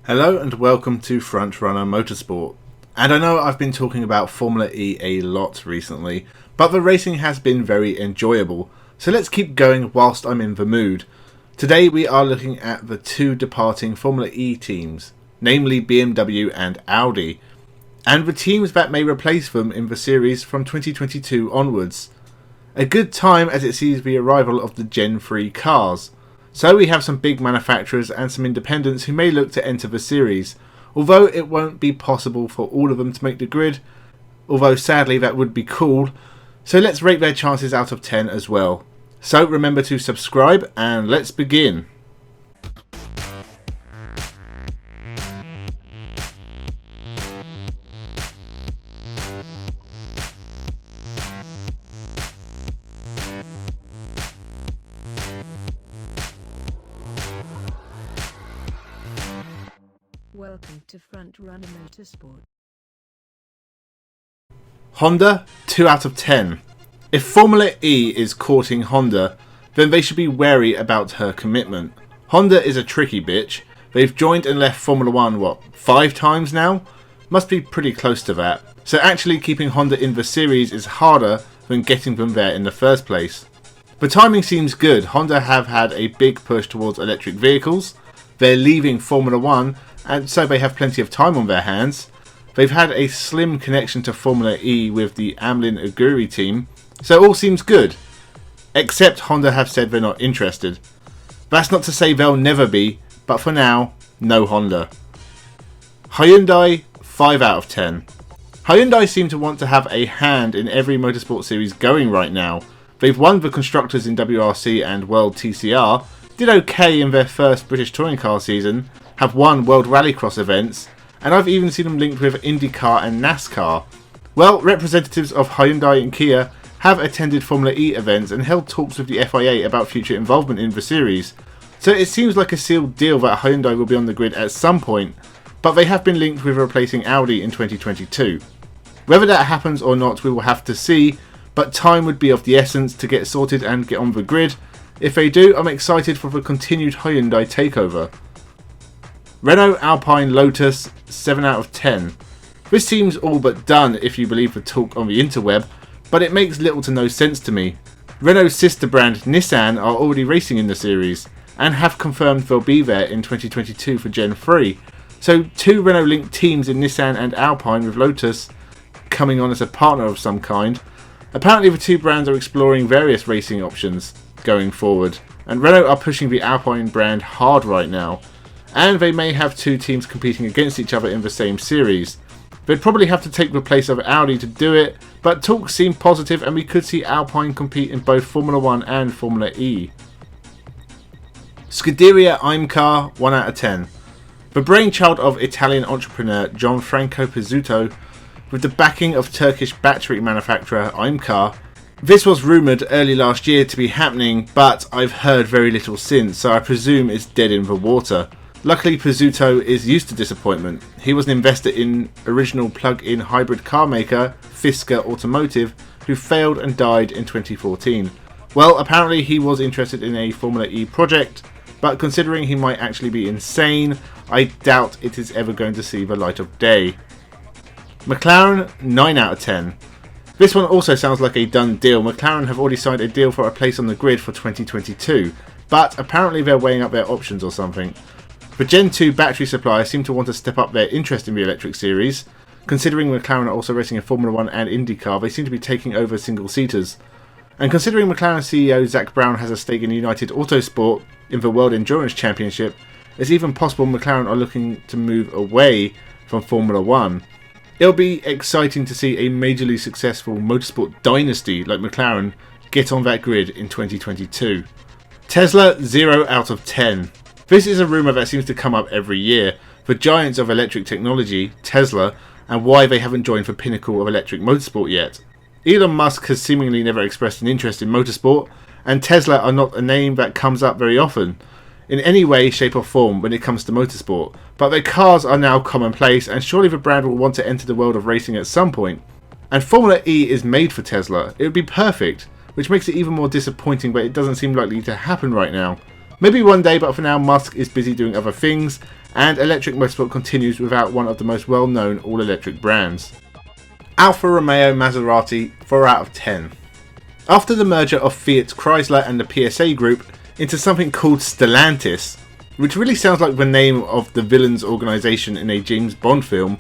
Hello and welcome to Frontrunner Motorsport. And I know I've been talking about Formula E a lot recently, but the racing has been very enjoyable, so let's keep going whilst I'm in the mood. Today we are looking at the two departing Formula E teams, namely BMW and Audi, and the teams that may replace them in the series from 2022 onwards. A good time as it sees the arrival of the Gen 3 cars. So we have some big manufacturers and some independents who may look to enter the series, although it won't be possible for all of them to make the grid, although sadly that would be cool, so let's rate their chances out of 10 as well. So remember to subscribe and let's begin. Welcome to Frontrunner Motorsport. Honda, 2 out of 10. If Formula E is courting Honda, then they should be wary about her commitment. Honda is a tricky bitch. They've joined and left Formula 1, 5 times now? Must be pretty close to that. So actually keeping Honda in the series is harder than getting them there in the first place. The timing seems good. Honda have had a big push towards electric vehicles. They're leaving Formula 1, and so they have plenty of time on their hands. They've had a slim connection to Formula E with the Amlin Aguri team, so all seems good. Except Honda have said they're not interested. That's not to say they'll never be, but for now, no Honda. Hyundai, 5 out of 10. Hyundai seem to want to have a hand in every motorsport series going right now. They've won the Constructors in WRC and World TCR, did okay in their first British touring car season, have won World Rallycross events, and I've even seen them linked with IndyCar and NASCAR. Well, representatives of Hyundai and Kia have attended Formula E events and held talks with the FIA about future involvement in the series, so it seems like a sealed deal that Hyundai will be on the grid at some point, but they have been linked with replacing Audi in 2022. Whether that happens or not we will have to see, but time would be of the essence to get sorted and get on the grid. If they do, I'm excited for the continued Hyundai takeover. Renault Alpine Lotus, 7 out of 10. This seems all but done if you believe the talk on the interweb, but it makes little to no sense to me. Renault's sister brand Nissan are already racing in the series, and have confirmed they'll be there in 2022 for Gen 3. So 2 Renault linked teams in Nissan and Alpine with Lotus coming on as a partner of some kind. Apparently the two brands are exploring various racing options going forward, and Renault are pushing the Alpine brand hard right now. And they may have 2 teams competing against each other in the same series. They'd probably have to take the place of Audi to do it, but talks seem positive and we could see Alpine compete in both Formula 1 and Formula E. Scuderia ImCar, 1 out of 10. The brainchild of Italian entrepreneur Gianfranco Pizzuto, with the backing of Turkish battery manufacturer ImCar. This was rumoured early last year to be happening, but I've heard very little since, so I presume it's dead in the water. Luckily Pizzuto is used to disappointment. He was an investor in original plug-in hybrid car maker Fisker Automotive, who failed and died in 2014. Well, apparently he was interested in a Formula E project, but considering he might actually be insane, I doubt it is ever going to see the light of day. McLaren, 9 out of 10. This one also sounds like a done deal. McLaren have already signed a deal for a place on the grid for 2022, but apparently they're weighing up their options or something. The Gen 2 battery suppliers seem to want to step up their interest in the electric series. Considering McLaren are also racing in Formula 1 and IndyCar, they seem to be taking over single-seaters. And considering McLaren CEO Zak Brown has a stake in United Autosport in the World Endurance Championship, it's even possible McLaren are looking to move away from Formula 1. It'll be exciting to see a majorly successful motorsport dynasty like McLaren get on that grid in 2022. Tesla, 0 out of 10. This is a rumour that seems to come up every year. The giants of electric technology, Tesla, and why they haven't joined the pinnacle of electric motorsport yet. Elon Musk has seemingly never expressed an interest in motorsport, and Tesla are not a name that comes up very often, in any way, shape or form when it comes to motorsport. But their cars are now commonplace, and surely the brand will want to enter the world of racing at some point. And Formula E is made for Tesla. It would be perfect, which makes it even more disappointing, but it doesn't seem likely to happen right now. Maybe one day, but for now Musk is busy doing other things, and electric motorsport continues without one of the most well-known all-electric brands. Alfa Romeo Maserati, 4 out of 10. After the merger of Fiat Chrysler and the PSA Group into something called Stellantis, which really sounds like the name of the villain's organisation in a James Bond film,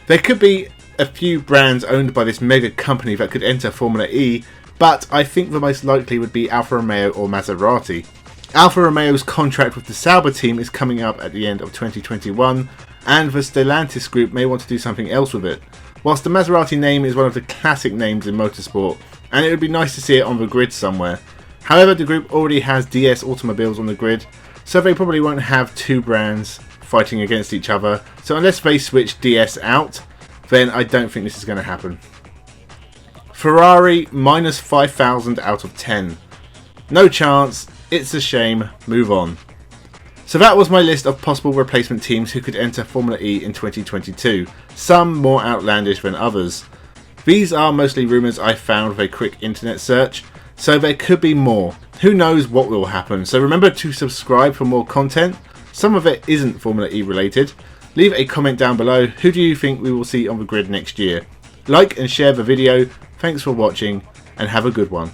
there could be a few brands owned by this mega company that could enter Formula E, but I think the most likely would be Alfa Romeo or Maserati. Alfa Romeo's contract with the Sauber team is coming up at the end of 2021, and the Stellantis group may want to do something else with it. Whilst the Maserati name is one of the classic names in motorsport, and it would be nice to see it on the grid somewhere. However, the group already has DS automobiles on the grid, so they probably won't have two brands fighting against each other, so unless they switch DS out, then I don't think this is going to happen. Ferrari, minus 5,000 out of 10. No chance, it's a shame, move on. So that was my list of possible replacement teams who could enter Formula E in 2022, some more outlandish than others. These are mostly rumours I found with a quick internet search, so there could be more. Who knows what will happen, so remember to subscribe for more content. Some of it isn't Formula E related. Leave a comment down below, who do you think we will see on the grid next year? Like and share the video, thanks for watching and have a good one.